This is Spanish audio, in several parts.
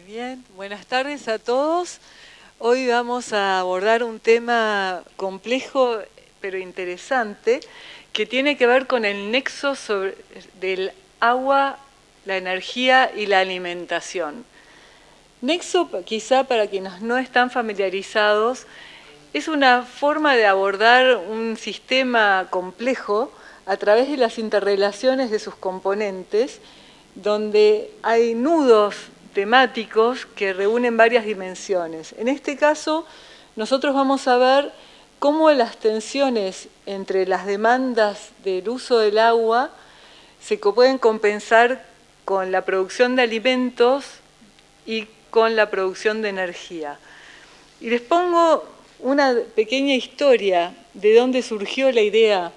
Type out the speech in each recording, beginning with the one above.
Muy bien, buenas tardes a todos. Hoy vamos a abordar un tema complejo pero interesante que tiene que ver con el nexo del agua, la energía y la alimentación. Nexo, quizá para quienes no están familiarizados, es una forma de abordar un sistema complejo a través de las interrelaciones de sus componentes, donde hay nudos temáticos que reúnen varias dimensiones. En este caso, nosotros vamos a ver cómo las tensiones entre las demandas del uso del agua se pueden compensar con la producción de alimentos y con la producción de energía. Y les pongo una pequeña historia de dónde surgió la idea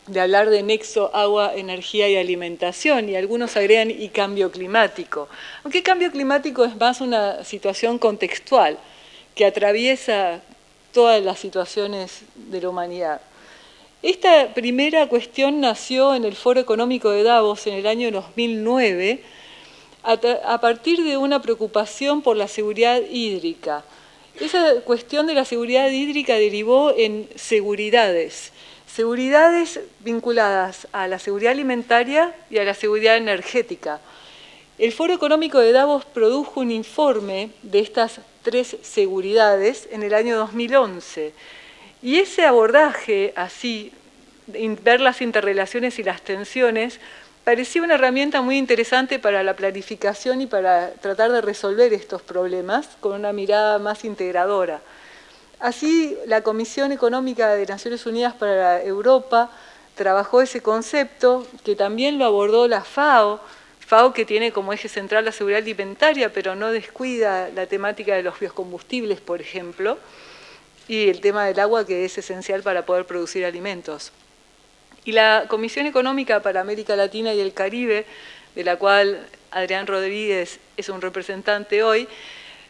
de hablar de nexo agua, energía y alimentación, y algunos agregan y cambio climático. Aunque cambio climático es más una situación contextual que atraviesa todas las situaciones de la humanidad. Esta primera cuestión nació en el Foro Económico de Davos en el año 2009 a partir de una preocupación por la seguridad hídrica. Esa cuestión de la seguridad hídrica derivó en seguridades vinculadas a la seguridad alimentaria y a la seguridad energética. El Foro Económico de Davos produjo un informe de estas tres seguridades en el año 2011. Y ese abordaje, así, ver las interrelaciones y las tensiones, parecía una herramienta muy interesante para la planificación y para tratar de resolver estos problemas con una mirada más integradora. Así, la Comisión Económica de Naciones Unidas para Europa trabajó ese concepto, que también lo abordó la FAO, que tiene como eje central la seguridad alimentaria, pero no descuida la temática de los biocombustibles, por ejemplo, y el tema del agua, que es esencial para poder producir alimentos. Y la Comisión Económica para América Latina y el Caribe, de la cual Adrián Rodríguez es un representante hoy,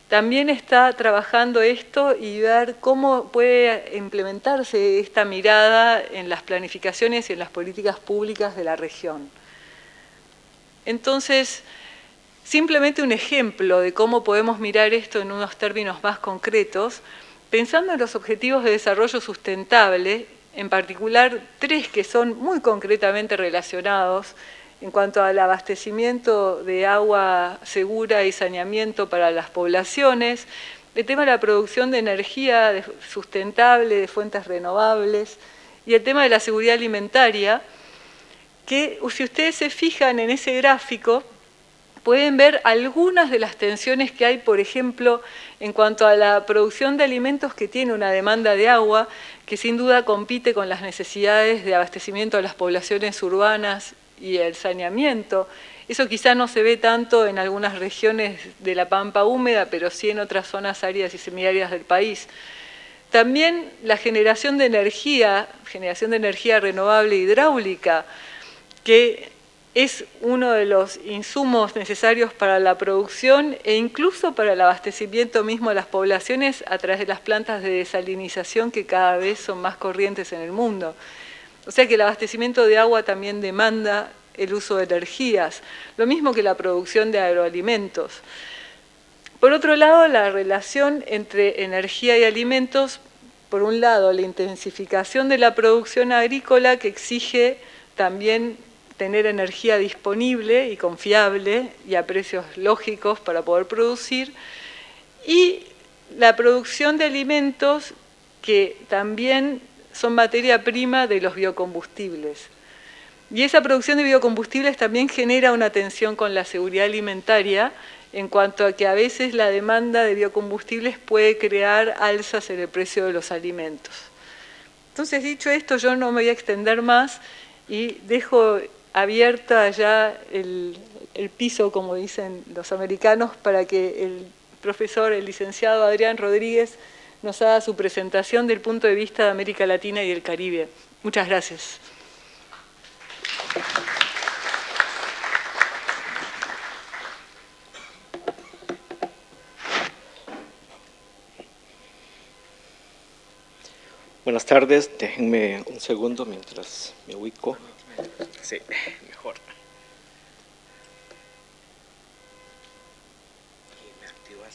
también está trabajando esto y ver cómo puede implementarse esta mirada en las planificaciones y en las políticas públicas de la región. Entonces, simplemente un ejemplo de cómo podemos mirar esto en unos términos más concretos, pensando en los objetivos de desarrollo sustentable, en particular tres que son muy concretamente relacionados en cuanto al abastecimiento de agua segura y saneamiento para las poblaciones, el tema de la producción de energía sustentable, de fuentes renovables, y el tema de la seguridad alimentaria, que si ustedes se fijan en ese gráfico, pueden ver algunas de las tensiones que hay, por ejemplo, en cuanto a la producción de alimentos que tiene una demanda de agua, que sin duda compite con las necesidades de abastecimiento de las poblaciones urbanas y el saneamiento. Eso quizá no se ve tanto en algunas regiones de la pampa húmeda, pero sí en otras zonas áridas y semiáridas del país. También la generación de energía renovable hidráulica, que es uno de los insumos necesarios para la producción e incluso para el abastecimiento mismo de las poblaciones a través de las plantas de desalinización que cada vez son más corrientes en el mundo. O sea que el abastecimiento de agua también demanda el uso de energías, lo mismo que la producción de agroalimentos. Por otro lado, la relación entre energía y alimentos, por un lado, la intensificación de la producción agrícola que exige también tener energía disponible y confiable y a precios lógicos para poder producir, y la producción de alimentos que también son materia prima de los biocombustibles. Y esa producción de biocombustibles también genera una tensión con la seguridad alimentaria en cuanto a que a veces la demanda de biocombustibles puede crear alzas en el precio de los alimentos. Entonces, dicho esto, yo no me voy a extender más y dejo abierta ya el piso, como dicen los americanos, para que el profesor, el licenciado Adrián Rodríguez, nos haga su presentación del punto de vista de América Latina y el Caribe. Muchas gracias. Buenas tardes, déjenme un segundo mientras me ubico. Sí, mejor.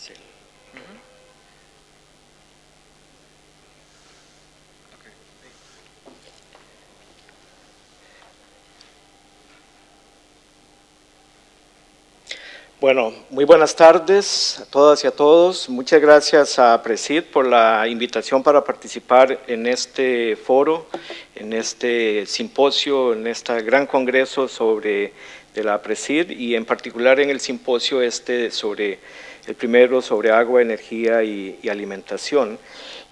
fácil. Bueno, muy buenas tardes a todas y a todos. Muchas gracias a Presid por la invitación para participar en este foro, en este simposio, en este gran congreso de la Presid y en particular en el simposio el primero sobre agua, energía y alimentación.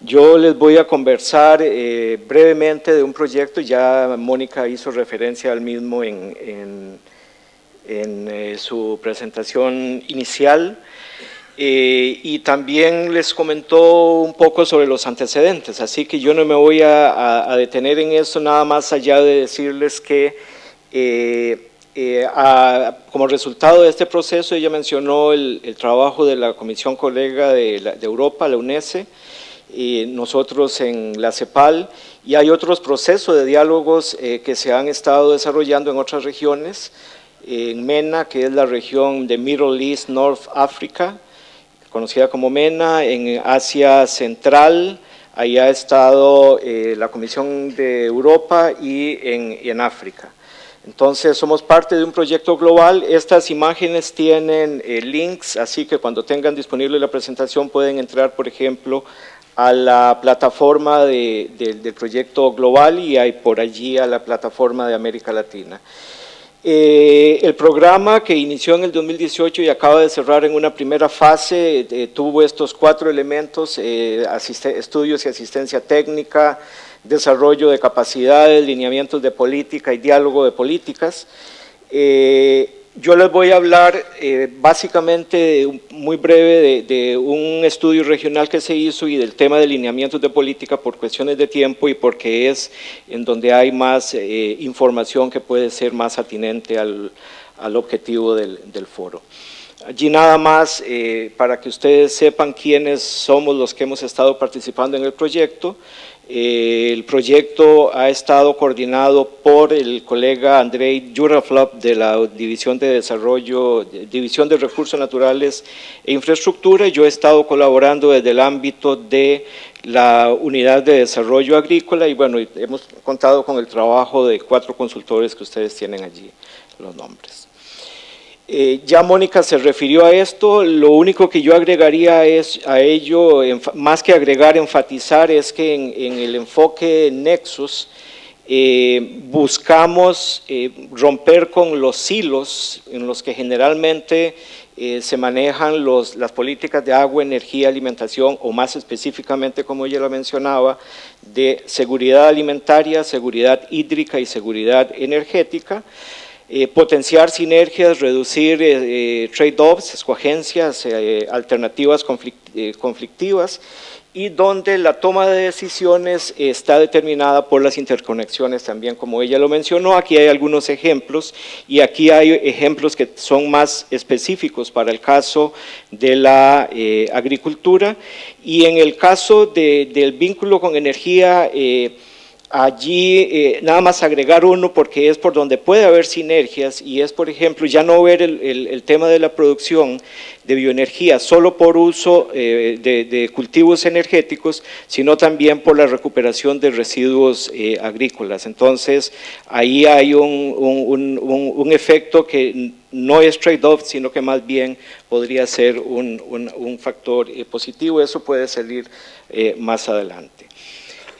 Yo les voy a conversar brevemente de un proyecto, ya Mónica hizo referencia al mismo en su presentación inicial y también les comentó un poco sobre los antecedentes, así que yo no me voy a detener en eso, nada más allá de decirles que como resultado de este proceso ella mencionó el trabajo de la Comisión Colega de Europa, la UNESE, y nosotros en la CEPAL, y hay otros procesos de diálogos que se han estado desarrollando en otras regiones, en MENA, que es la región de Middle East, North Africa, conocida como MENA, en Asia Central, ahí ha estado la Comisión de Europa y en África. Entonces somos parte de un proyecto global, estas imágenes tienen links, así que cuando tengan disponible la presentación pueden entrar, por ejemplo, a la plataforma del proyecto global y hay por allí a la plataforma de América Latina. El programa que inició en el 2018 y acaba de cerrar en una primera fase tuvo estos 4 elementos, estudios y asistencia técnica, desarrollo de capacidades, lineamientos de política y diálogo de políticas. Yo les voy a hablar básicamente, muy breve, de un estudio regional que se hizo y del tema de lineamientos de política por cuestiones de tiempo y porque es en donde hay más información que puede ser más atinente al objetivo del foro. Allí nada más para que ustedes sepan quiénes somos los que hemos estado participando en el proyecto. El proyecto ha estado coordinado por el colega Andrei Yuraflov de la División de Desarrollo, División de Recursos Naturales e Infraestructura, y yo he estado colaborando desde el ámbito de la Unidad de Desarrollo Agrícola y bueno, hemos contado con el trabajo de 4 consultores que ustedes tienen allí los nombres. Ya Mónica se refirió a esto, lo único que yo agregaría a ello, más que agregar, enfatizar, es que en el enfoque Nexus buscamos romper con los silos en los que generalmente se manejan las políticas de agua, energía, alimentación, o más específicamente, como ella lo mencionaba, de seguridad alimentaria, seguridad hídrica y seguridad energética. Potenciar sinergias, reducir trade-offs, escogencias, alternativas conflictivas y donde la toma de decisiones está determinada por las interconexiones también, como ella lo mencionó. Aquí hay algunos ejemplos y aquí hay ejemplos que son más específicos para el caso de la agricultura y en el caso del vínculo con energía. Allí nada más agregar uno porque es por donde puede haber sinergias y es, por ejemplo, ya no ver el tema de la producción de bioenergía solo por uso de cultivos energéticos, sino también por la recuperación de residuos agrícolas. Entonces, ahí hay un efecto que no es trade-off, sino que más bien podría ser un factor positivo. Eso puede salir más adelante.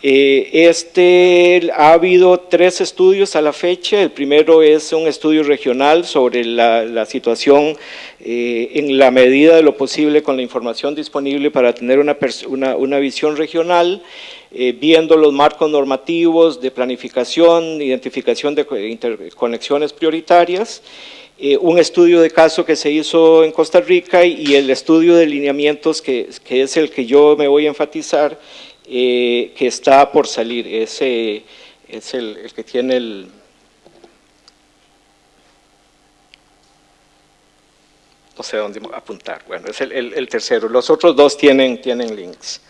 Ha habido 3 estudios a la fecha. El primero es un estudio regional sobre la situación en la medida de lo posible con la información disponible para tener una visión regional, viendo los marcos normativos de planificación, identificación de interconexiones prioritarias, un estudio de caso que se hizo en Costa Rica y el estudio de lineamientos que es el que yo me voy a enfatizar, que está por salir. Ese es el que tiene no sé dónde apuntar, bueno, es el tercero, los otros 2 tienen links.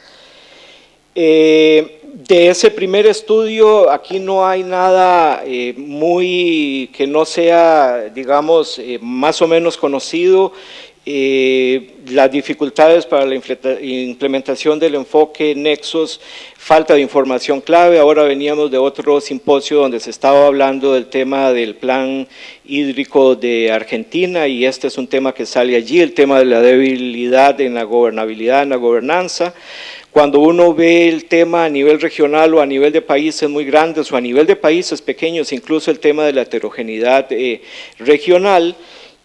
De ese primer estudio, aquí no hay nada que no sea, digamos, más o menos conocido. las dificultades para la implementación del enfoque Nexos, falta de información clave. Ahora veníamos de otro simposio donde se estaba hablando del tema del plan hídrico de Argentina y este es un tema que sale allí, el tema de la debilidad en la gobernabilidad, en la gobernanza. Cuando uno ve el tema a nivel regional o a nivel de países muy grandes o a nivel de países pequeños, incluso el tema de la heterogeneidad regional,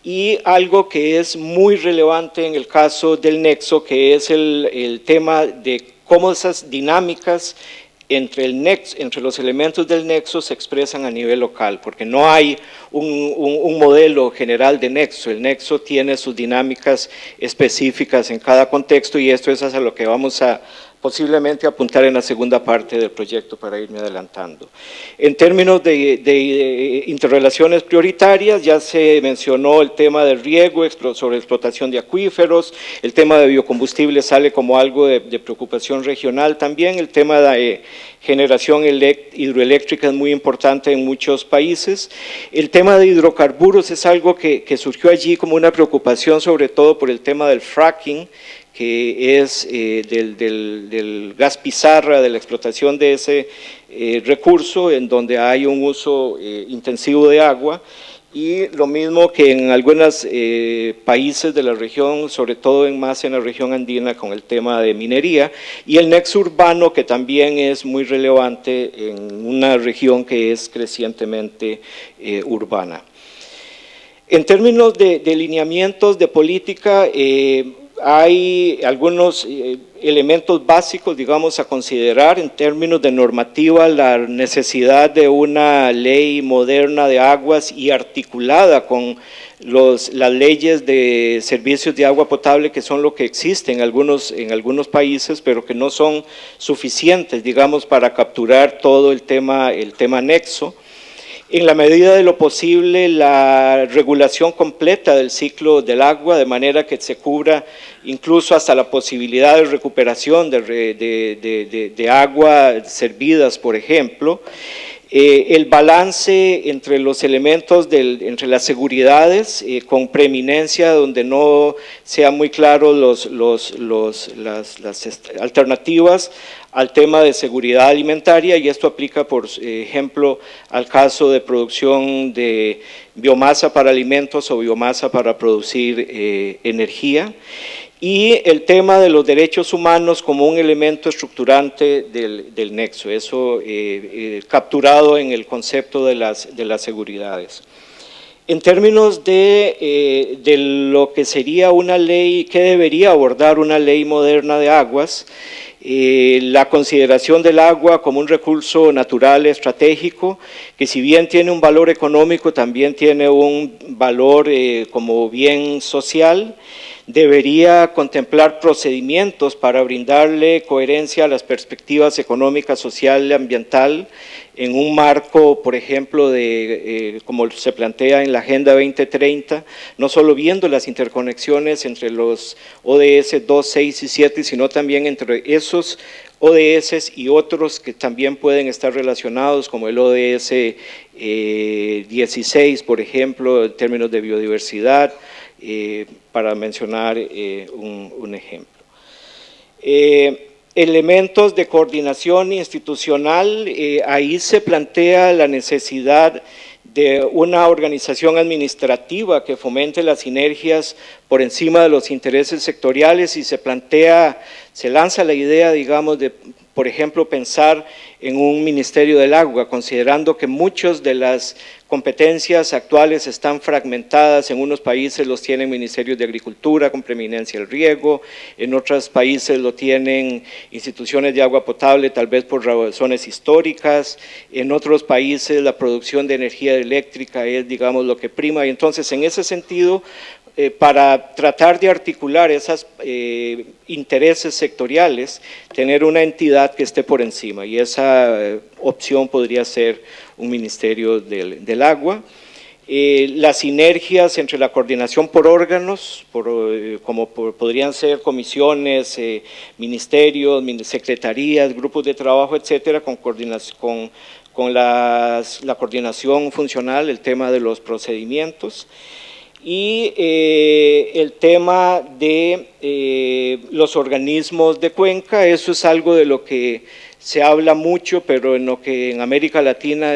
y algo que es muy relevante en el caso del nexo, que es el tema de cómo esas dinámicas entre los elementos del nexo se expresan a nivel local, porque no hay un modelo general de nexo, el nexo tiene sus dinámicas específicas en cada contexto y esto es hacia lo que vamos a posiblemente apuntar en la segunda parte del proyecto para irme adelantando. En términos de interrelaciones prioritarias, ya se mencionó el tema del riego, sobre explotación de acuíferos, el tema de biocombustibles sale como algo de preocupación regional también, el tema de generación hidroeléctrica es muy importante en muchos países, el tema de hidrocarburos es algo que surgió allí como una preocupación sobre todo por el tema del fracking, que es del gas pizarra, de la explotación de ese recurso en donde hay un uso intensivo de agua y lo mismo que en algunos países de la región, sobre todo más en la región andina con el tema de minería y el nexo urbano que también es muy relevante en una región que es crecientemente urbana. En términos de lineamientos de política, hay algunos elementos básicos, digamos, a considerar en términos de normativa, la necesidad de una ley moderna de aguas y articulada con las leyes de servicios de agua potable que son lo que existe en algunos países, pero que no son suficientes, digamos, para capturar todo el tema nexo. En la medida de lo posible, la regulación completa del ciclo del agua, de manera que se cubra incluso hasta la posibilidad de recuperación de agua servidas, por ejemplo. El balance entre los elementos, entre las seguridades, con preeminencia, donde no sean muy claros las alternativas al tema de seguridad alimentaria, y esto aplica, por ejemplo, al caso de producción de biomasa para alimentos o biomasa para producir energía. Y el tema de los derechos humanos como un elemento estructurante del nexo, eso capturado en el concepto de las seguridades. En términos de lo que sería una ley, que debería abordar una ley moderna de aguas, la consideración del agua como un recurso natural estratégico, que si bien tiene un valor económico, también tiene un valor como bien social, debería contemplar procedimientos para brindarle coherencia a las perspectivas económica, social y ambiental en un marco, por ejemplo, como se plantea en la Agenda 2030, no solo viendo las interconexiones entre los ODS 2, 6 y 7, sino también entre esos ODS y otros que también pueden estar relacionados, como el ODS 16, por ejemplo, en términos de biodiversidad, para mencionar un ejemplo. Elementos de coordinación institucional, ahí se plantea la necesidad de una organización administrativa que fomente las sinergias por encima de los intereses sectoriales y se lanza la idea, digamos, de, por ejemplo, pensar en un Ministerio del Agua, considerando que muchas de las competencias actuales están fragmentadas, en unos países los tienen ministerios de Agricultura con preeminencia el riego, en otros países lo tienen instituciones de agua potable tal vez por razones históricas, en otros países la producción de energía eléctrica es, digamos, lo que prima, y entonces en ese sentido, para tratar de articular esos intereses sectoriales, tener una entidad que esté por encima, y esa opción podría ser un Ministerio del Agua. Las sinergias entre la coordinación por órganos, podrían ser comisiones, ministerios, secretarías, grupos de trabajo, etcétera, con la coordinación funcional, el tema de los procedimientos. y el tema de los organismos de cuenca. Eso es algo de lo que se habla mucho, pero en lo que en América Latina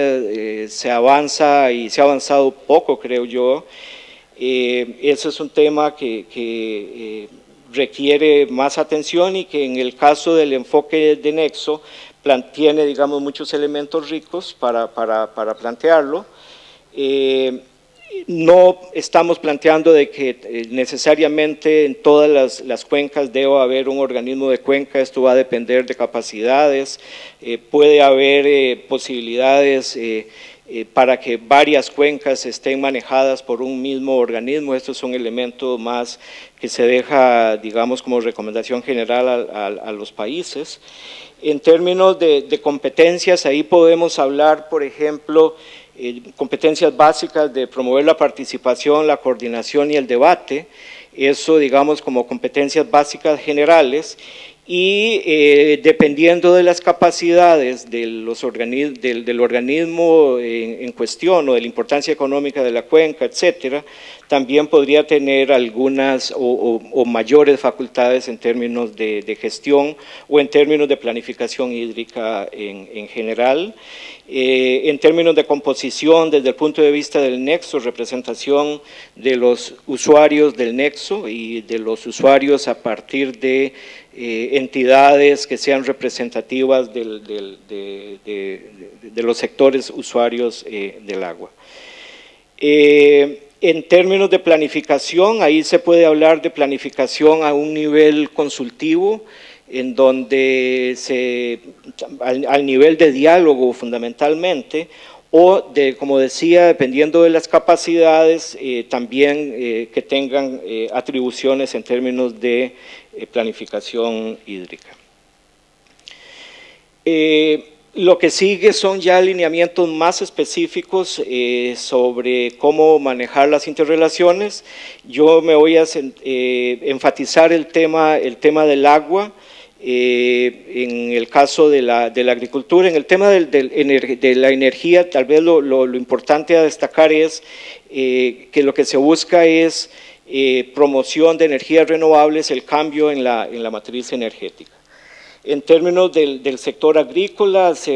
se avanza y se ha avanzado poco, creo yo. Ese es un tema que requiere más atención y que en el caso del enfoque de Nexo tiene, digamos, muchos elementos ricos para plantearlo. No estamos planteando de que necesariamente en todas las cuencas deba haber un organismo de cuenca. Esto va a depender de capacidades, puede haber posibilidades para que varias cuencas estén manejadas por un mismo organismo. Esto es un elemento más que se deja, digamos, como recomendación general a los países. En términos de competencias, ahí podemos hablar, por ejemplo, competencias básicas de promover la participación, la coordinación y el debate. Eso, digamos, como competencias básicas generales. Y dependiendo de las capacidades del organismo en cuestión o de la importancia económica de la cuenca, etcétera, también podría tener algunas o mayores facultades en términos de gestión o en términos de planificación hídrica en general. En términos de composición, desde el punto de vista del nexo, representación de los usuarios del nexo y de los usuarios a partir de entidades que sean representativas de los sectores usuarios del agua. En términos de planificación, ahí se puede hablar de planificación a un nivel consultivo, en donde al nivel de diálogo fundamentalmente, o como decía, dependiendo de las capacidades, también que tengan atribuciones en términos de planificación hídrica. Lo que sigue son ya alineamientos más específicos sobre cómo manejar las interrelaciones. Yo me voy a enfatizar el tema del agua. En el caso de la agricultura. En el tema de la energía, tal vez lo importante a destacar es que lo que se busca es promoción de energías renovables, el cambio en la matriz energética. En términos del sector agrícola, se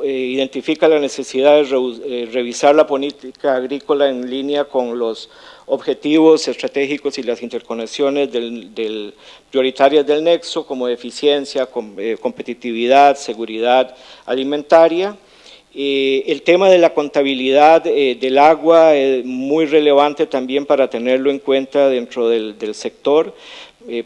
identifica la necesidad de revisar la política agrícola en línea con los objetivos estratégicos y las interconexiones prioritarias del nexo, como eficiencia, competitividad, seguridad alimentaria. El tema de la contabilidad del agua es muy relevante también para tenerlo en cuenta dentro del sector,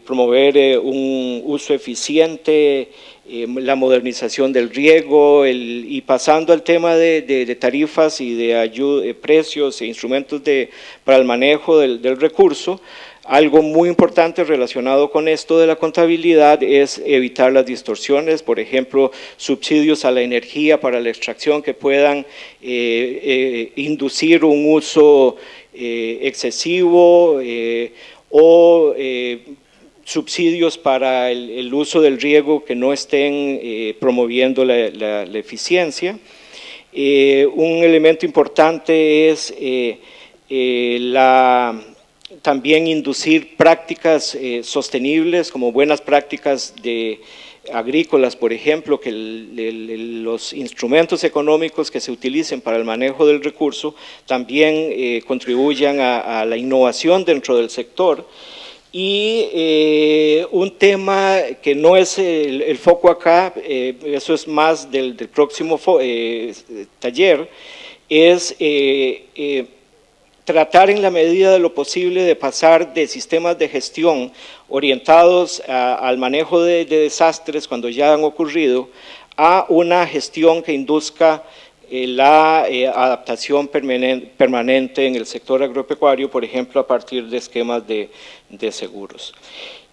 promover un uso eficiente, la modernización del riego, y pasando al tema de tarifas y de precios e instrumentos para el manejo del recurso. Algo muy importante relacionado con esto de la contabilidad es evitar las distorsiones, por ejemplo, subsidios a la energía para la extracción que puedan inducir un uso excesivo o subsidios para el uso del riego que no estén promoviendo la eficiencia. Un elemento importante es también inducir prácticas sostenibles, como buenas prácticas agrícolas, por ejemplo, que los instrumentos económicos que se utilicen para el manejo del recurso también contribuyan a la innovación dentro del sector. Y un tema que no es el foco acá, eso es más del próximo taller, es tratar en la medida de lo posible de pasar de sistemas de gestión orientados al manejo de desastres cuando ya han ocurrido, a una gestión que induzca la adaptación permanente en el sector agropecuario, por ejemplo, a partir de esquemas de seguros.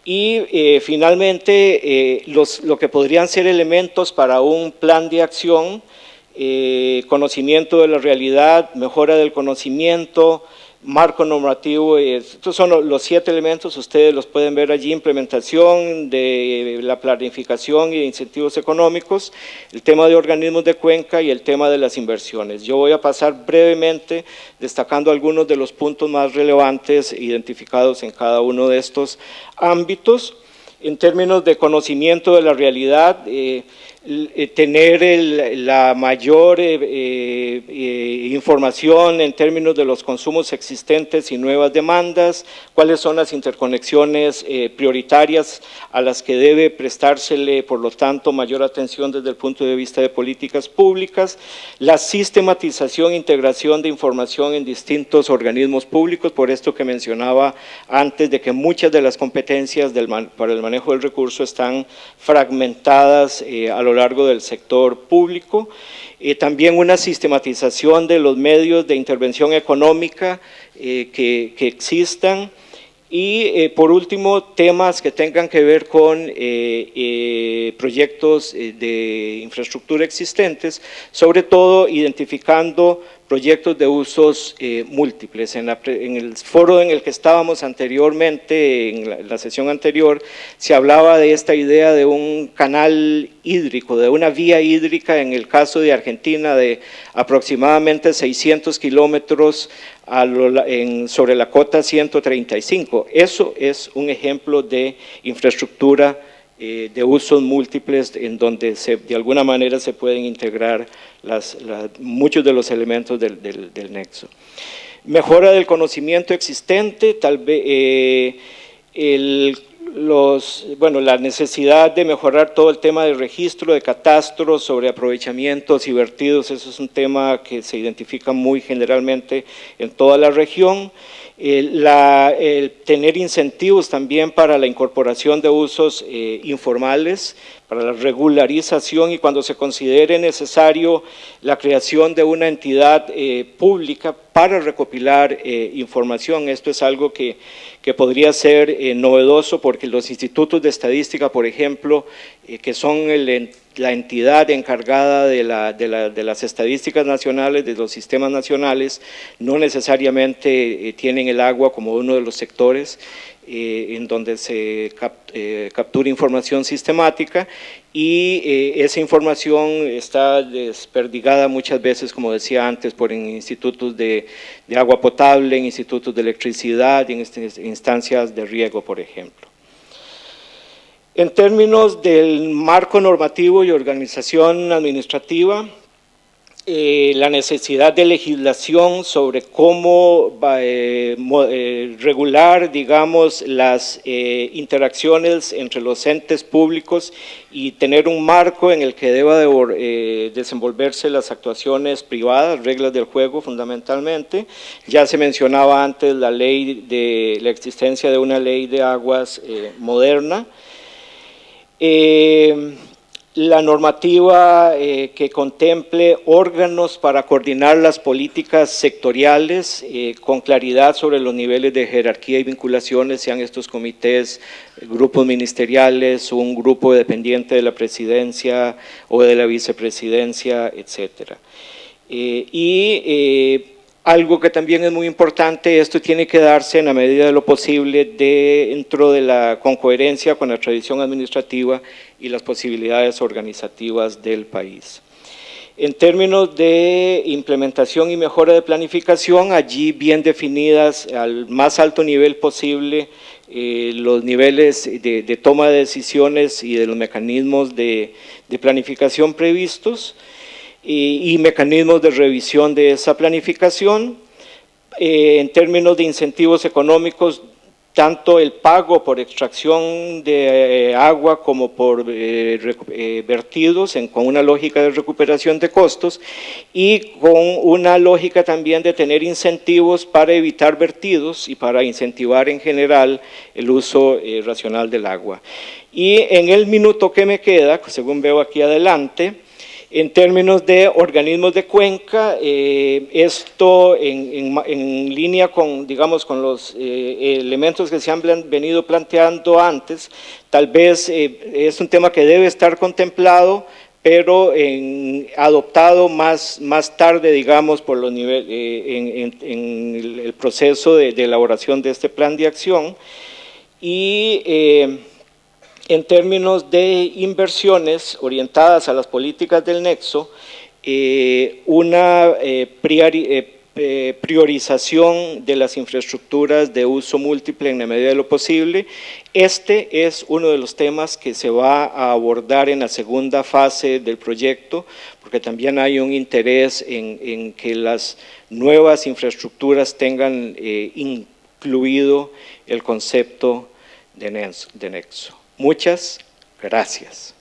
Y finalmente, lo que podrían ser elementos para un plan de acción conocimiento de la realidad, mejora del conocimiento, marco normativo. Estos son los 7 elementos, ustedes los pueden ver allí: implementación de la planificación y de incentivos económicos, el tema de organismos de cuenca y el tema de las inversiones. Yo voy a pasar brevemente destacando algunos de los puntos más relevantes identificados en cada uno de estos ámbitos. En términos de conocimiento de la realidad, tener la mayor información en términos de los consumos existentes y nuevas demandas, cuáles son las interconexiones prioritarias a las que debe prestársele, por lo tanto, mayor atención desde el punto de vista de políticas públicas, la sistematización e integración de información en distintos organismos públicos, por esto que mencionaba antes, de que muchas de las competencias para el manejo del recurso están fragmentadas a lo largo del sector público. También una sistematización de los medios de intervención económica que existan. Y por último, temas que tengan que ver con proyectos de infraestructura existentes, sobre todo identificando proyectos de usos múltiples. En el foro en el que estábamos anteriormente, en la sesión anterior, se hablaba de esta idea de un canal hídrico, de una vía hídrica, en el caso de Argentina, de aproximadamente 600 kilómetros sobre la cota 135. Eso es un ejemplo de infraestructura de usos múltiples, en donde de alguna manera se pueden integrar muchos de los elementos del nexo. Mejora del conocimiento existente, tal vez la necesidad de mejorar todo el tema de registro, de catastro, sobre aprovechamientos y vertidos. Eso es un tema que se identifica muy generalmente en toda la región. El tener incentivos también para la incorporación de usos informales, para la regularización, y cuando se considere necesario la creación de una entidad pública para recopilar información. Esto es algo que podría ser novedoso, porque los institutos de estadística, por ejemplo, que son la entidad encargada de las estadísticas nacionales, de los sistemas nacionales, no necesariamente tienen el agua como uno de los sectores en donde se captura información sistemática, y esa información está desperdigada muchas veces, como decía antes, por institutos de agua potable, en institutos de electricidad y en instancias de riego, por ejemplo. En términos del marco normativo y organización administrativa, la necesidad de legislación sobre cómo regular, digamos, las interacciones entre los entes públicos y tener un marco en el que deba desenvolverse las actuaciones privadas, reglas del juego fundamentalmente. Ya se mencionaba antes la existencia de una ley de aguas moderna. La normativa que contemple órganos para coordinar las políticas sectoriales con claridad sobre los niveles de jerarquía y vinculaciones, sean estos comités, grupos ministeriales, un grupo dependiente de la presidencia o de la vicepresidencia, etcétera. Algo que también es muy importante, esto tiene que darse en la medida de lo posible con coherencia con la tradición administrativa y las posibilidades organizativas del país. En términos de implementación y mejora de planificación, allí bien definidas al más alto nivel posible los niveles de toma de decisiones y de los mecanismos de planificación previstos, y mecanismos de revisión de esa planificación. En términos de incentivos económicos, tanto el pago por extracción de agua como por vertidos, con una lógica de recuperación de costos, y con una lógica también de tener incentivos para evitar vertidos y para incentivar en general el uso racional del agua. Y en el minuto que me queda, según veo aquí adelante, en términos de organismos de cuenca, esto en línea con, digamos, con los elementos que se han venido planteando antes, tal vez es un tema que debe estar contemplado, pero adoptado más tarde, digamos, por los en el proceso de elaboración de este plan de acción. Y en términos de inversiones orientadas a las políticas del nexo, una priorización de las infraestructuras de uso múltiple en la medida de lo posible. Este es uno de los temas que se va a abordar en la segunda fase del proyecto, porque también hay un interés en que las nuevas infraestructuras tengan incluido el concepto de nexo. Muchas gracias.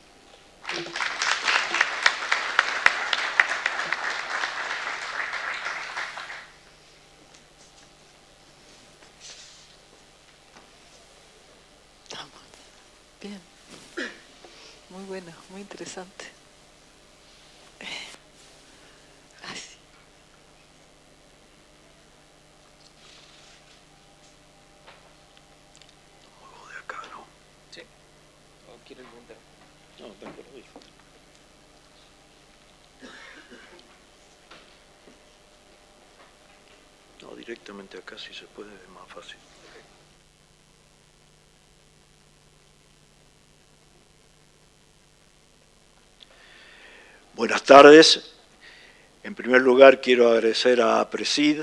Bien, muy bueno, muy interesante. Así. De acá, ¿no? Sí. ¿O quiere el mundo? No, tengo lo mismo. No, directamente acá si se puede es más fácil. Buenas tardes. En primer lugar quiero agradecer a APRESID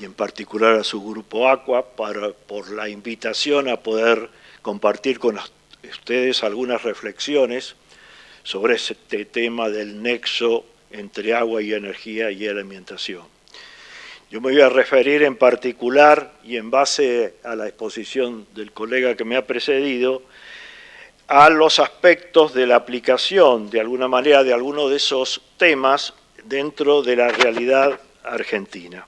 y en particular a su grupo ACUA por la invitación a poder compartir con ustedes algunas reflexiones sobre este tema del nexo entre agua y energía y alimentación. Yo me voy a referir en particular y en base a la exposición del colega que me ha precedido a los aspectos de la aplicación, de alguna manera, de alguno de esos temas dentro de la realidad argentina.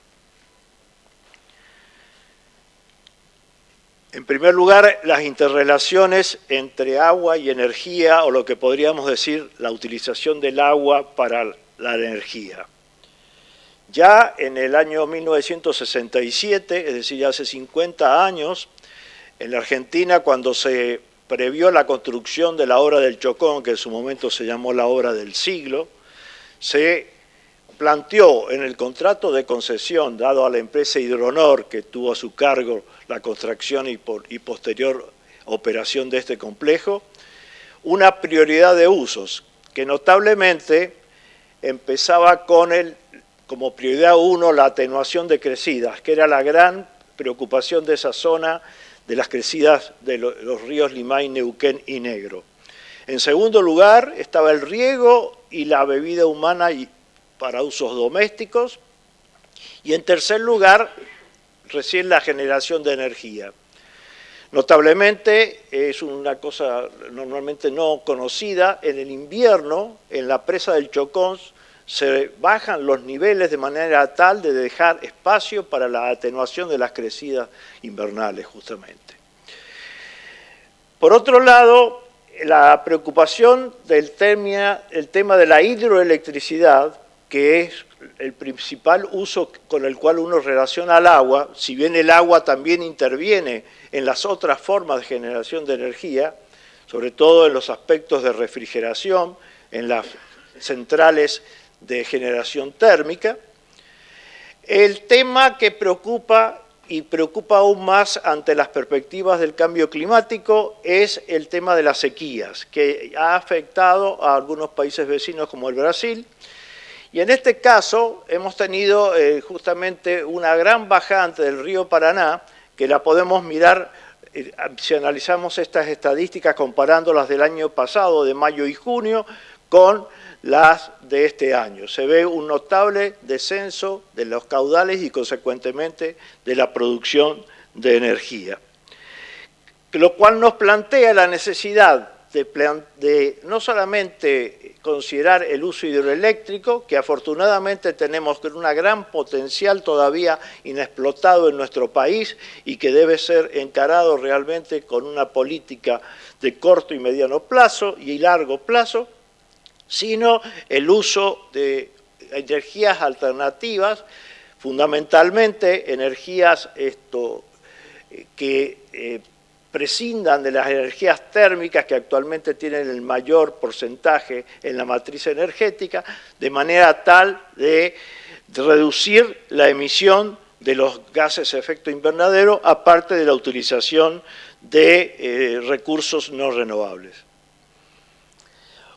En primer lugar, las interrelaciones entre agua y energía, o lo que podríamos decir, la utilización del agua para la energía. Ya en el año 1967, es decir, ya hace 50 años, en la Argentina, cuando se previó la construcción de la obra del Chocón, que en su momento se llamó la obra del siglo, se planteó en el contrato de concesión dado a la empresa Hidronor, que tuvo a su cargo la construcción y posterior operación de este complejo, una prioridad de usos que notablemente empezaba con como prioridad 1 la atenuación de crecidas, que era la gran preocupación de esa zona de las crecidas de los ríos Limay, Neuquén y Negro. En segundo lugar estaba el riego y la bebida humana para usos domésticos. Y en tercer lugar, recién la generación de energía. Notablemente, es una cosa normalmente no conocida, en el invierno, en la presa del Chocón, se bajan los niveles de manera tal de dejar espacio para la atenuación de las crecidas invernales, justamente. Por otro lado, la preocupación del tema de la hidroelectricidad, que es el principal uso con el cual uno relaciona al agua, si bien el agua también interviene en las otras formas de generación de energía, sobre todo en los aspectos de refrigeración, en las centrales de generación térmica. El tema que preocupa y preocupa aún más ante las perspectivas del cambio climático es el tema de las sequías, que ha afectado a algunos países vecinos como el Brasil. Y en este caso hemos tenido justamente una gran bajante del río Paraná, que la podemos mirar si analizamos estas estadísticas comparándolas del año pasado, de mayo y junio, con las de este año. Se ve un notable descenso de los caudales y consecuentemente de la producción de energía, lo cual nos plantea la necesidad de no solamente considerar el uso hidroeléctrico, que afortunadamente tenemos un gran potencial todavía inexplotado en nuestro país y que debe ser encarado realmente con una política de corto y mediano plazo y largo plazo, sino el uso de energías alternativas, fundamentalmente energías que prescindan de las energías térmicas que actualmente tienen el mayor porcentaje en la matriz energética, de manera tal de reducir la emisión de los gases de efecto invernadero, aparte de la utilización de recursos no renovables.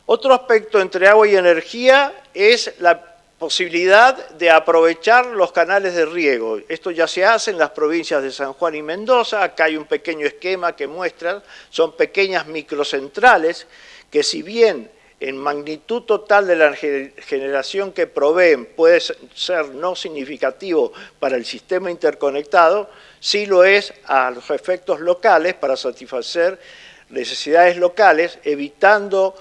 Otro aspecto entre agua y energía es la posibilidad de aprovechar los canales de riego. Esto ya se hace en las provincias de San Juan y Mendoza. Acá hay un pequeño esquema que muestra, son pequeñas microcentrales que, si bien en magnitud total de la generación que proveen puede ser no significativo para el sistema interconectado, sí lo es a los efectos locales para satisfacer necesidades locales, evitando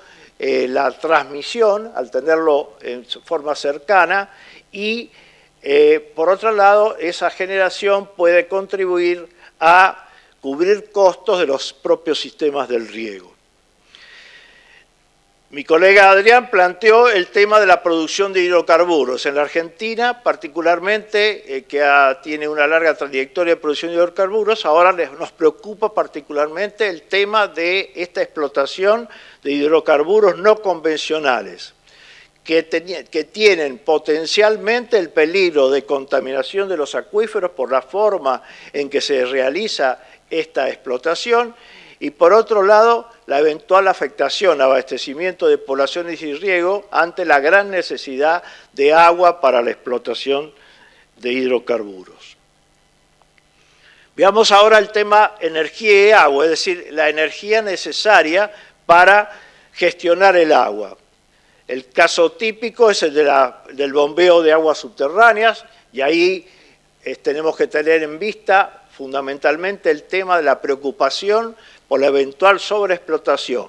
la transmisión al tenerlo en forma cercana y, por otro lado, esa generación puede contribuir a cubrir costos de los propios sistemas del riego. Mi colega Adrián planteó el tema de la producción de hidrocarburos. En la Argentina, particularmente, que tiene una larga trayectoria de producción de hidrocarburos, ahora nos preocupa particularmente el tema de esta explotación de hidrocarburos no convencionales, que tienen potencialmente el peligro de contaminación de los acuíferos por la forma en que se realiza esta explotación, y por otro lado, la eventual afectación a abastecimiento de poblaciones y riego ante la gran necesidad de agua para la explotación de hidrocarburos. Veamos ahora el tema energía y agua, es decir, la energía necesaria para gestionar el agua. El caso típico es el del bombeo de aguas subterráneas, y ahí tenemos que tener en vista fundamentalmente el tema de la preocupación por la eventual sobreexplotación.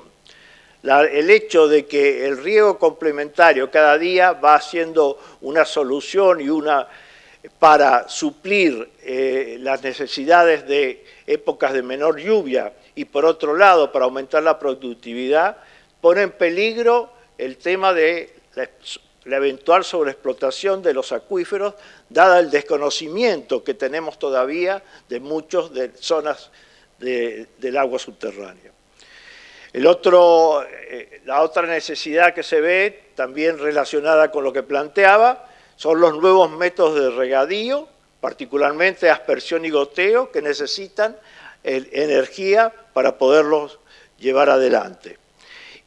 El hecho de que el riego complementario cada día va siendo una solución y para suplir las necesidades de épocas de menor lluvia y, por otro lado, para aumentar la productividad, pone en peligro el tema de la eventual sobreexplotación de los acuíferos, dada el desconocimiento que tenemos todavía de muchas zonas del agua subterránea. La otra necesidad que se ve, también relacionada con lo que planteaba, son los nuevos métodos de regadío, particularmente aspersión y goteo, que necesitan energía para poderlos llevar adelante.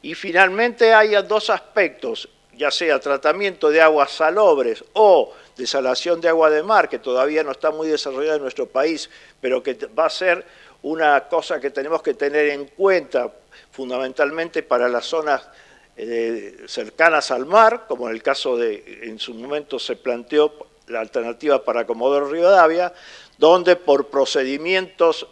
Y finalmente hay dos aspectos, ya sea tratamiento de aguas salobres o desalación de agua de mar, que todavía no está muy desarrollada en nuestro país, pero que va a ser una cosa que tenemos que tener en cuenta fundamentalmente para las zonas cercanas al mar, como en el caso en su momento se planteó la alternativa para Comodoro Rivadavia, donde por procedimientos,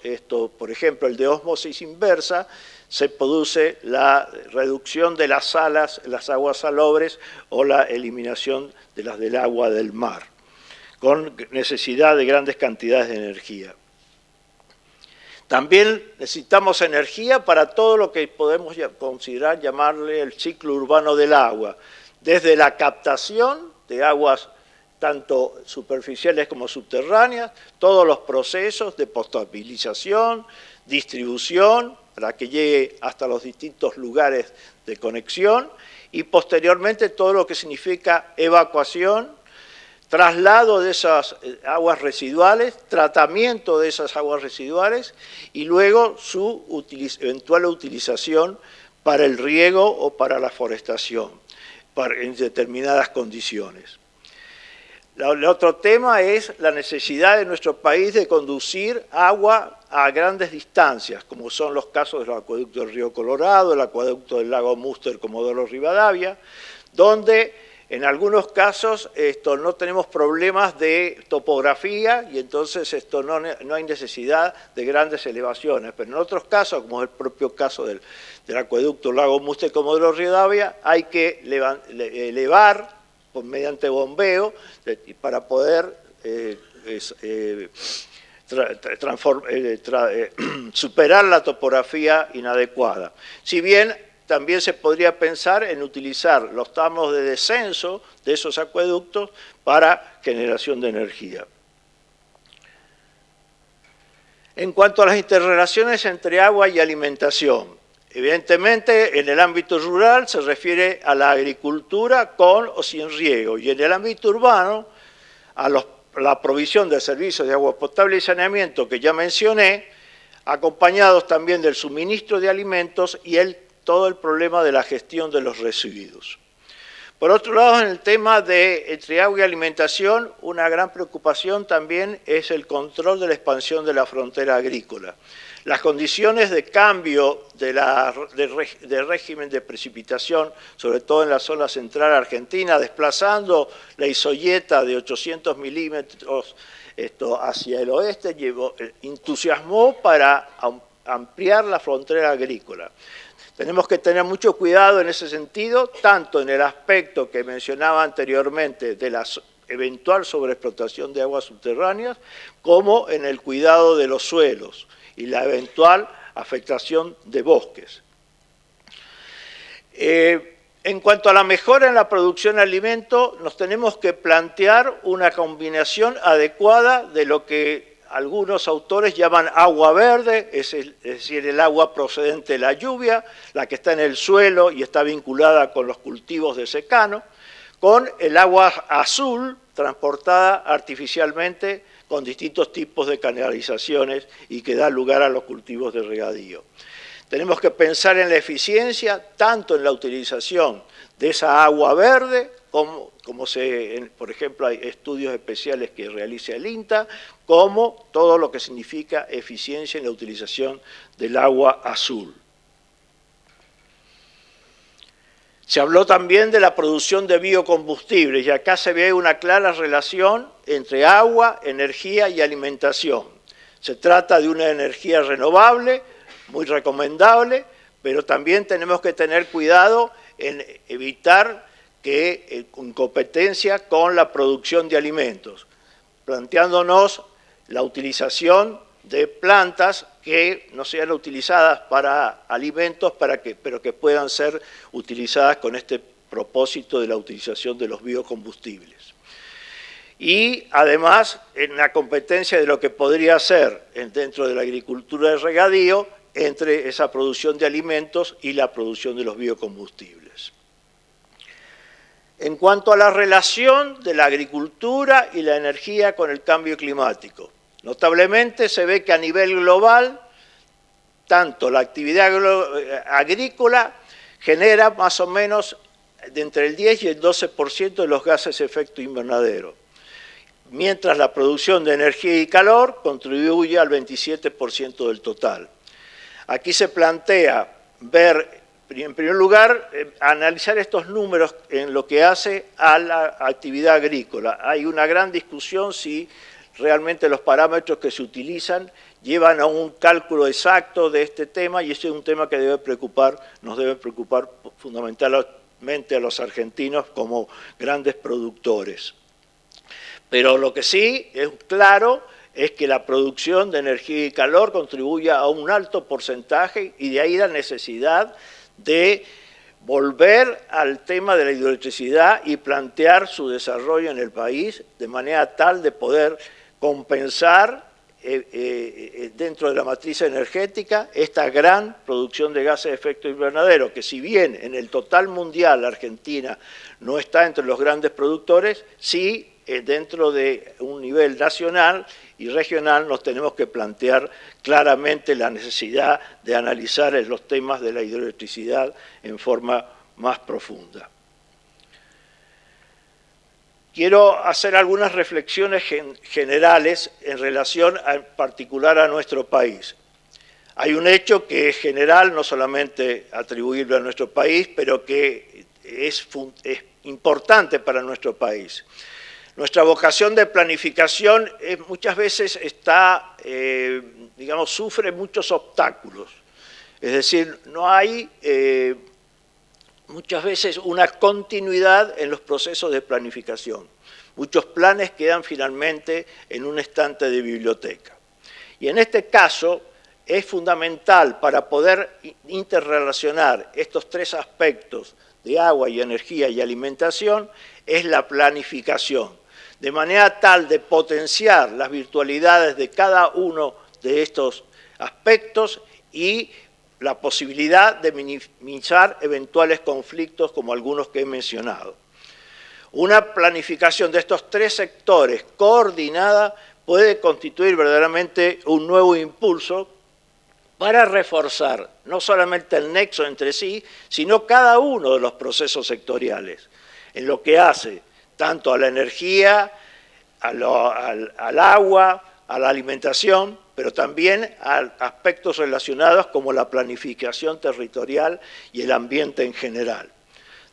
por ejemplo el de ósmosis inversa, se produce la reducción de las aguas salobres o la eliminación de las del agua del mar, con necesidad de grandes cantidades de energía. También necesitamos energía para todo lo que podemos considerar llamarle el ciclo urbano del agua, desde la captación de aguas tanto superficiales como subterráneas, todos los procesos de potabilización, distribución, para que llegue hasta los distintos lugares de conexión, y posteriormente todo lo que significa evacuación, traslado de esas aguas residuales, tratamiento de esas aguas residuales y luego su eventual utilización para el riego o para la forestación en determinadas condiciones. El otro tema es la necesidad de nuestro país de conducir agua a grandes distancias, como son los casos del acueducto del río Colorado, el acueducto del lago Múster, Comodoro Rivadavia, donde en algunos casos no tenemos problemas de topografía y entonces no hay necesidad de grandes elevaciones, pero en otros casos, como es el propio caso del acueducto lago Múster, Comodoro Rivadavia, hay que elevar mediante bombeo para poder superar la topografía inadecuada. Si bien también se podría pensar en utilizar los tramos de descenso de esos acueductos para generación de energía. En cuanto a las interrelaciones entre agua y alimentación, evidentemente en el ámbito rural se refiere a la agricultura con o sin riego y en el ámbito urbano a la provisión de servicios de agua potable y saneamiento que ya mencioné, acompañados también del suministro de alimentos y todo el problema de la gestión de los residuos. Por otro lado, en el tema de entre agua y alimentación, una gran preocupación también es el control de la expansión de la frontera agrícola. Las condiciones de cambio de régimen de precipitación, sobre todo en la zona central argentina, desplazando la isoyeta de 800 milímetros hacia el oeste, entusiasmó para ampliar la frontera agrícola. Tenemos que tener mucho cuidado en ese sentido, tanto en el aspecto que mencionaba anteriormente de la eventual sobreexplotación de aguas subterráneas, como en el cuidado de los suelos y la eventual afectación de bosques. En cuanto a la mejora en la producción de alimentos, nos tenemos que plantear una combinación adecuada de lo que algunos autores llaman agua verde, es decir, el agua procedente de la lluvia, la que está en el suelo y está vinculada con los cultivos de secano, con el agua azul transportada artificialmente con distintos tipos de canalizaciones y que da lugar a los cultivos de regadío. Tenemos que pensar en la eficiencia, tanto en la utilización de esa agua verde, por ejemplo, hay estudios especiales que realiza el INTA, como todo lo que significa eficiencia en la utilización del agua azul. Se habló también de la producción de biocombustibles y acá se ve una clara relación entre agua, energía y alimentación. Se trata de una energía renovable, muy recomendable, pero también tenemos que tener cuidado en evitar que en competencia con la producción de alimentos, planteándonos la utilización de plantas que no sean utilizadas para alimentos, pero que puedan ser utilizadas con este propósito de la utilización de los biocombustibles. Y además, en la competencia de lo que podría ser dentro de la agricultura de regadío, entre esa producción de alimentos y la producción de los biocombustibles. En cuanto a la relación de la agricultura y la energía con el cambio climático, notablemente se ve que a nivel global, tanto la actividad agrícola genera más o menos de entre el 10 y el 12% de los gases de efecto invernadero, mientras la producción de energía y calor contribuye al 27% del total. Aquí se plantea ver, en primer lugar, analizar estos números en lo que hace a la actividad agrícola. Hay una gran discusión si realmente los parámetros que se utilizan llevan a un cálculo exacto de este tema y ese es un tema que nos debe preocupar fundamentalmente a los argentinos como grandes productores. Pero lo que sí es claro es que la producción de energía y calor contribuye a un alto porcentaje y de ahí la necesidad de volver al tema de la hidroelectricidad y plantear su desarrollo en el país de manera tal de poder compensar dentro de la matriz energética esta gran producción de gases de efecto invernadero, que si bien en el total mundial la Argentina no está entre los grandes productores, sí dentro de un nivel nacional y regional nos tenemos que plantear claramente la necesidad de analizar los temas de la hidroelectricidad en forma más profunda. Quiero hacer algunas reflexiones generales en relación en particular a nuestro país. Hay un hecho que es general, no solamente atribuible a nuestro país, pero que es importante para nuestro país. Nuestra vocación de planificación muchas veces sufre muchos obstáculos. Es decir, no hay muchas veces una continuidad en los procesos de planificación. Muchos planes quedan finalmente en un estante de biblioteca. Y en este caso es fundamental para poder interrelacionar estos tres aspectos de agua y energía y alimentación, es la planificación, de manera tal de potenciar las virtualidades de cada uno de estos aspectos y la posibilidad de minimizar eventuales conflictos como algunos que he mencionado. Una planificación de estos tres sectores coordinada puede constituir verdaderamente un nuevo impulso para reforzar no solamente el nexo entre sí, sino cada uno de los procesos sectoriales, en lo que hace tanto a la energía, al agua, a la alimentación, pero también a aspectos relacionados como la planificación territorial y el ambiente en general,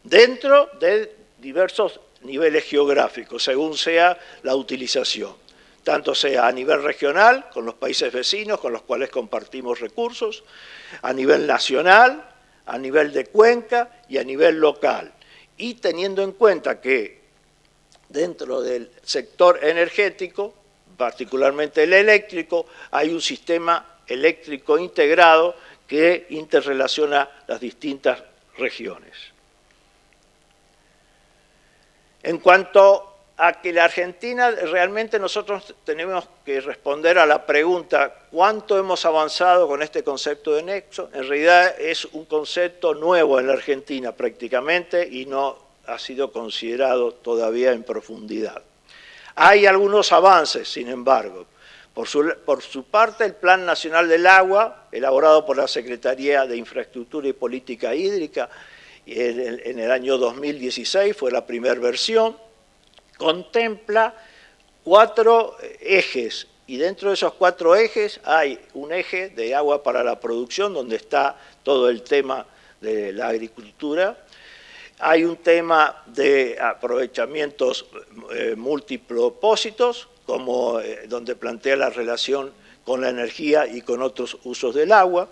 dentro de diversos niveles geográficos, según sea la utilización, tanto sea a nivel regional, con los países vecinos con los cuales compartimos recursos, a nivel nacional, a nivel de cuenca y a nivel local, y teniendo en cuenta que dentro del sector energético, particularmente el eléctrico, hay un sistema eléctrico integrado que interrelaciona las distintas regiones. En cuanto a que la Argentina, realmente nosotros tenemos que responder a la pregunta ¿cuánto hemos avanzado con este concepto de nexo? En realidad es un concepto nuevo en la Argentina prácticamente y no ha sido considerado todavía en profundidad. Hay algunos avances, sin embargo. Por su parte, el Plan Nacional del Agua, elaborado por la Secretaría de Infraestructura y Política Hídrica en el año 2016, fue la primera versión, contempla 4 ejes, y dentro de esos 4 ejes hay un eje de agua para la producción, donde está todo el tema de la agricultura. Hay un tema de aprovechamientos multipropósitos, como donde plantea la relación con la energía y con otros usos del agua.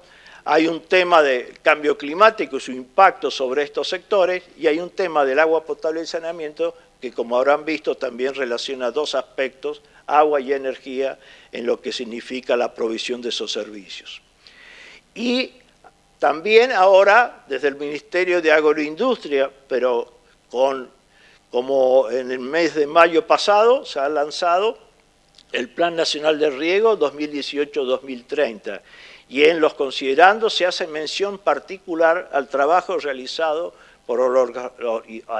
Hay un tema de cambio climático y su impacto sobre estos sectores, y hay un tema del agua potable y saneamiento que, como habrán visto, también relaciona 2 aspectos, agua y energía, en lo que significa la provisión de esos servicios. Y también ahora, desde el Ministerio de Agroindustria, pero como en el mes de mayo pasado, se ha lanzado el Plan Nacional de Riego 2018-2030, y en los considerandos se hace mención particular al trabajo realizado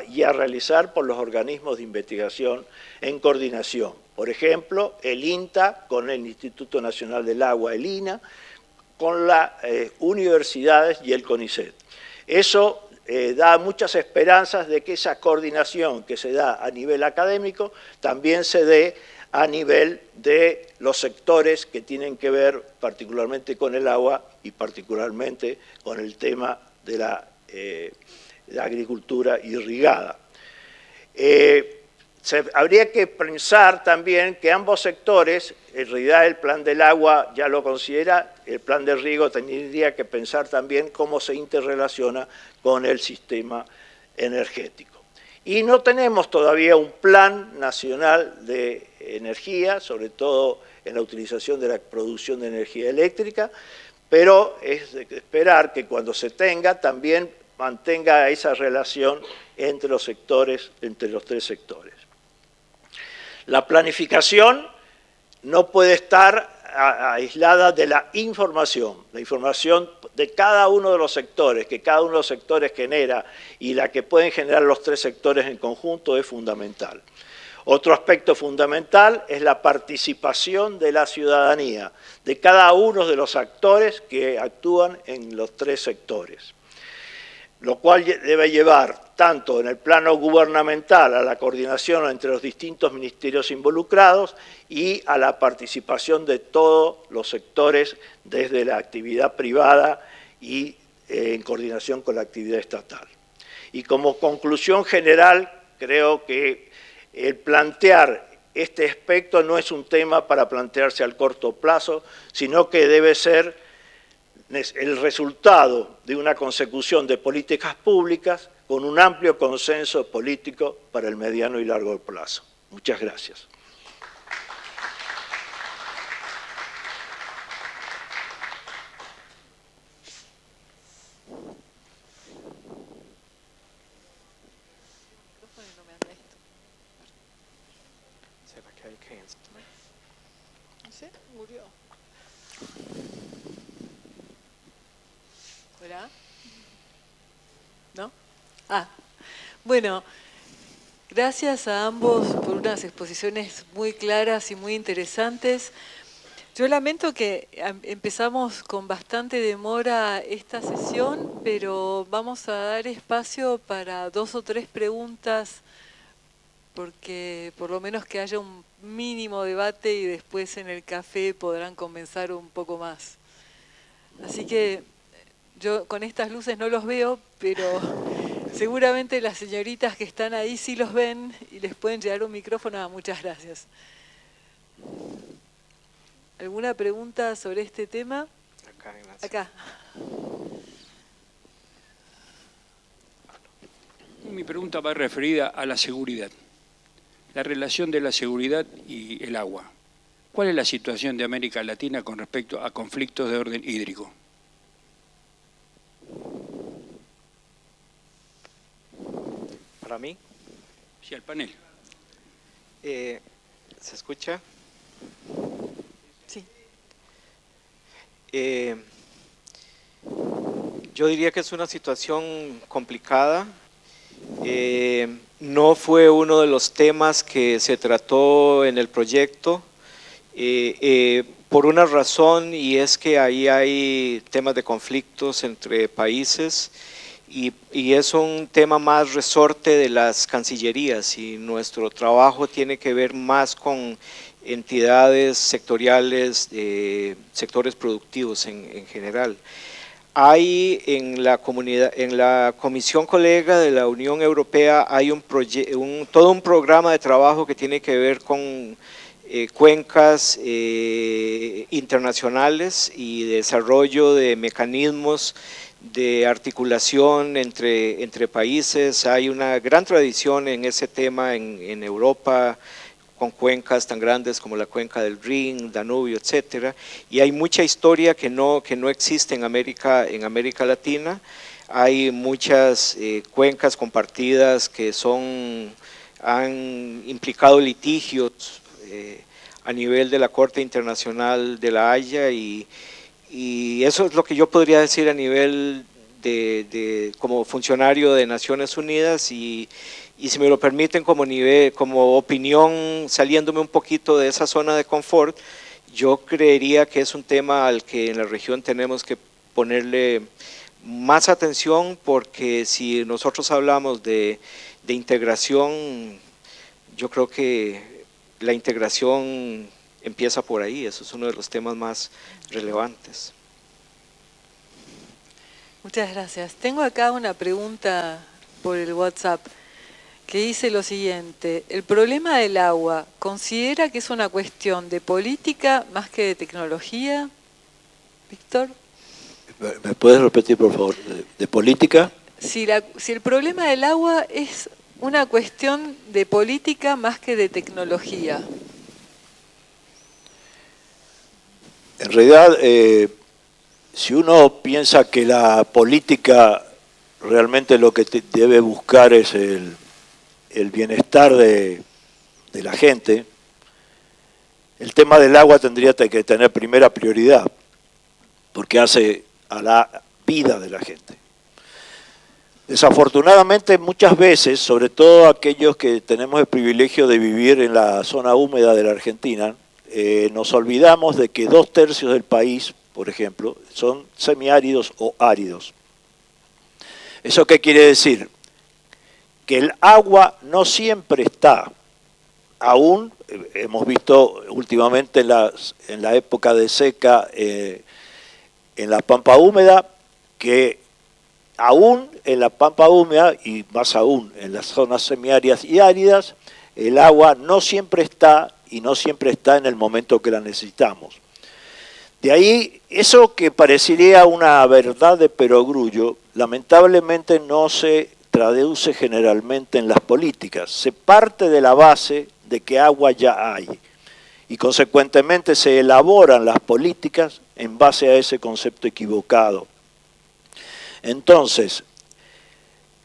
y a realizar por los organismos de investigación en coordinación. Por ejemplo, el INTA con el Instituto Nacional del Agua, el INA, con las universidades y el CONICET. Eso da muchas esperanzas de que esa coordinación que se da a nivel académico también se dé a nivel de los sectores que tienen que ver particularmente con el agua y particularmente con el tema de la agricultura irrigada. Habría que pensar también que ambos sectores, en realidad el plan del agua ya lo considera, el plan de riego tendría que pensar también cómo se interrelaciona con el sistema energético. Y no tenemos todavía un plan nacional de energía, sobre todo en la utilización de la producción de energía eléctrica, pero es de esperar que cuando se tenga también mantenga esa relación entre los sectores, entre los 3 sectores. La planificación no puede estar aislada de la información de cada uno de los sectores, que cada uno de los sectores genera, y la que pueden generar los 3 sectores en conjunto es fundamental. Otro aspecto fundamental es la participación de la ciudadanía, de cada uno de los actores que actúan en los 3 sectores, lo cual debe llevar tanto en el plano gubernamental a la coordinación entre los distintos ministerios involucrados y a la participación de todos los sectores desde la actividad privada y en coordinación con la actividad estatal. Y como conclusión general, creo que el plantear este aspecto no es un tema para plantearse al corto plazo, sino que debe ser el resultado de una consecución de políticas públicas con un amplio consenso político para el mediano y largo plazo. Muchas gracias. ¿Hola? ¿No? Bueno, gracias a ambos por unas exposiciones muy claras y muy interesantes. Yo lamento que empezamos con bastante demora esta sesión, pero vamos a dar espacio para 2 o 3 preguntas, porque por lo menos que haya un mínimo debate y después en el café podrán comenzar un poco más. Así que yo con estas luces no los veo, pero seguramente las señoritas que están ahí sí los ven y les pueden llevar un micrófono. Muchas gracias. ¿Alguna pregunta sobre este tema? Acá. Mi pregunta va referida a la seguridad. La relación de la seguridad y el agua. ¿Cuál es la situación de América Latina con respecto a conflictos de orden hídrico? ¿Para mí? Sí, al panel. ¿Se escucha? Sí. Yo diría que es una situación complicada. No fue uno de los temas que se trató en el proyecto por una razón, y es que ahí hay temas de conflictos entre países y es un tema más resorte de las cancillerías, y nuestro trabajo tiene que ver más con entidades sectoriales, sectores productivos en general. Hay en la comunidad, en la Comisión Colega de la Unión Europea, hay todo un programa de trabajo que tiene que ver con cuencas internacionales y desarrollo de mecanismos de articulación entre países. Hay una gran tradición en ese tema en Europa, con cuencas tan grandes como la cuenca del Rin, Danubio, etcétera, y hay mucha historia que no existe en América Latina. Hay muchas cuencas compartidas que han implicado litigios a nivel de la Corte Internacional de la Haya, y eso es lo que yo podría decir a nivel como funcionario de Naciones Unidas, y si me lo permiten como opinión, saliéndome un poquito de esa zona de confort, yo creería que es un tema al que en la región tenemos que ponerle más atención, porque si nosotros hablamos de integración, yo creo que la integración empieza por ahí. Eso es uno de los temas más relevantes. Muchas gracias. Tengo acá una pregunta por el WhatsApp que dice lo siguiente: el problema del agua, ¿considera que es una cuestión de política más que de tecnología? Víctor. ¿Me puedes repetir, por favor? ¿De política? Si el problema del agua es una cuestión de política más que de tecnología. En realidad, si uno piensa que la política realmente lo que debe buscar es el bienestar de la gente, el tema del agua tendría que tener primera prioridad, porque hace a la vida de la gente. Desafortunadamente, muchas veces, sobre todo aquellos que tenemos el privilegio de vivir en la zona húmeda de la Argentina, nos olvidamos de que 2/3 del país, por ejemplo, son semiáridos o áridos. ¿Eso qué quiere decir? Que el agua no siempre está. Aún hemos visto últimamente en la época de seca en la pampa húmeda, que aún en la pampa húmeda, y más aún en las zonas semiáridas y áridas, el agua no siempre está, y no siempre está en el momento que la necesitamos. De ahí, eso que parecería una verdad de perogrullo, lamentablemente no se traduce generalmente en las políticas. Se parte de la base de que agua ya hay, y consecuentemente se elaboran las políticas en base a ese concepto equivocado. Entonces,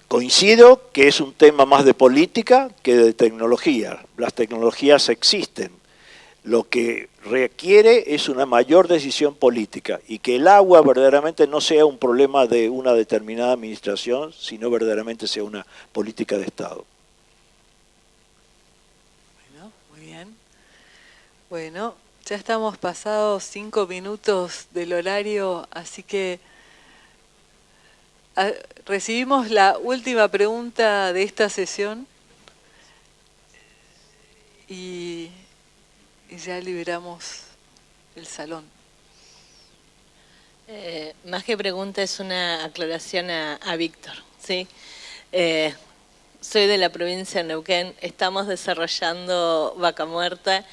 coincido que es un tema más de política que de tecnología. Las tecnologías existen. Lo que requiere es una mayor decisión política y que el agua verdaderamente no sea un problema de una determinada administración, sino verdaderamente sea una política de Estado. Bueno, muy bien. Bueno, ya estamos pasados 5 minutos del horario, así que recibimos la última pregunta de esta sesión y ya liberamos el salón. Más que pregunta es una aclaración a Víctor, ¿sí? Soy de la provincia de Neuquén, estamos desarrollando Vaca Muerta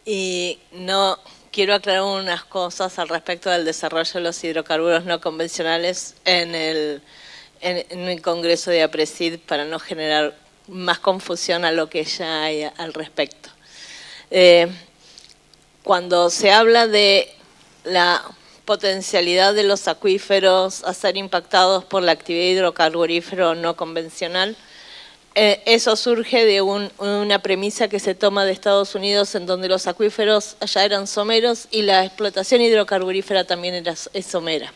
y no quiero aclarar unas cosas al respecto del desarrollo de los hidrocarburos no convencionales en el Congreso de APRESID para no generar más confusión a lo que ya hay al respecto. Cuando se habla de la potencialidad de los acuíferos a ser impactados por la actividad hidrocarburífera no convencional, eso surge de una premisa que se toma de Estados Unidos, en donde los acuíferos allá eran someros y la explotación hidrocarburífera también es somera.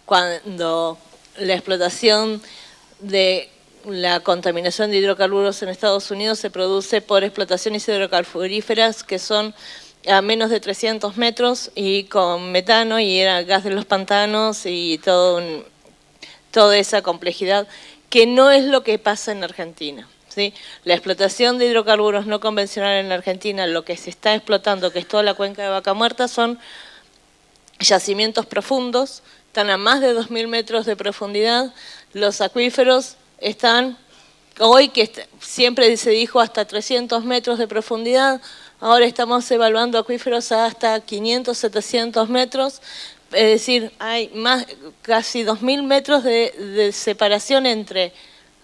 Cuando la explotación de la contaminación de hidrocarburos en Estados Unidos se produce por explotaciones hidrocarburíferas que son a menos de 300 metros y con metano y era gas de los pantanos y toda esa complejidad, que no es lo que pasa en Argentina, ¿sí? La explotación de hidrocarburos no convencional en Argentina, lo que se está explotando, que es toda la cuenca de Vaca Muerta, son yacimientos profundos, están a más de 2.000 metros de profundidad, los acuíferos están, hoy que siempre se dijo hasta 300 metros de profundidad, ahora estamos evaluando acuíferos hasta 500, 700 metros, es decir, hay casi 2.000 metros de separación entre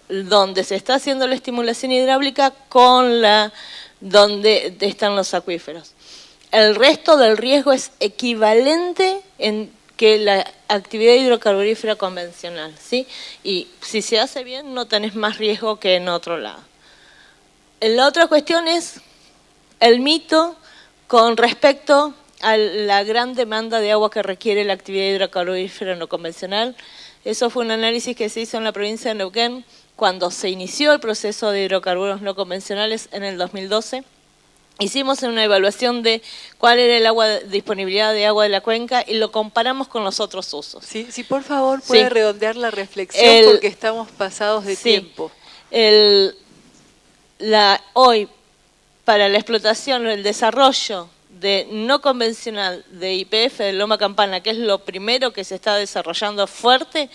donde se está haciendo la estimulación hidráulica con donde están los acuíferos. El resto del riesgo es equivalente en que la actividad hidrocarburífera convencional, ¿sí? Y si se hace bien, no tenés más riesgo que en otro lado. La otra cuestión es el mito con respecto a la gran demanda de agua que requiere la actividad hidrocarburífera no convencional. Eso fue un análisis que se hizo en la provincia de Neuquén cuando se inició el proceso de hidrocarburos no convencionales en el 2012. Hicimos una evaluación de cuál era disponibilidad de agua de la cuenca y lo comparamos con los otros usos. Sí, por favor puede redondear la reflexión porque estamos pasados de tiempo. Hoy, para la explotación o el desarrollo de no convencional de YPF de Loma Campana, que es lo primero que se está desarrollando fuerte,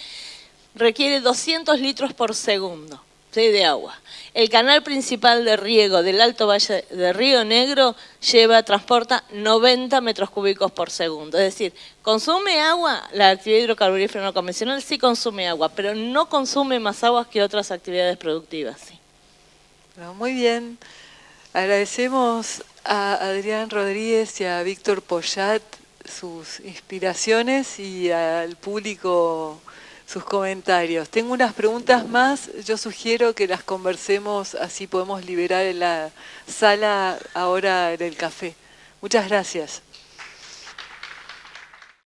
requiere 200 litros por segundo, ¿sí?, de agua. El canal principal de riego del Alto Valle de Río Negro transporta 90 metros cúbicos por segundo. Es decir, ¿consume agua? La actividad hidrocarburífera no convencional sí consume agua, pero no consume más agua que otras actividades productivas. ¿Sí? Bueno, muy bien. Agradecemos a Adrián Rodríguez y a Víctor Poyat sus inspiraciones y al público sus comentarios. Tengo unas preguntas más, yo sugiero que las conversemos, así podemos liberar en la sala ahora en el café. Muchas gracias.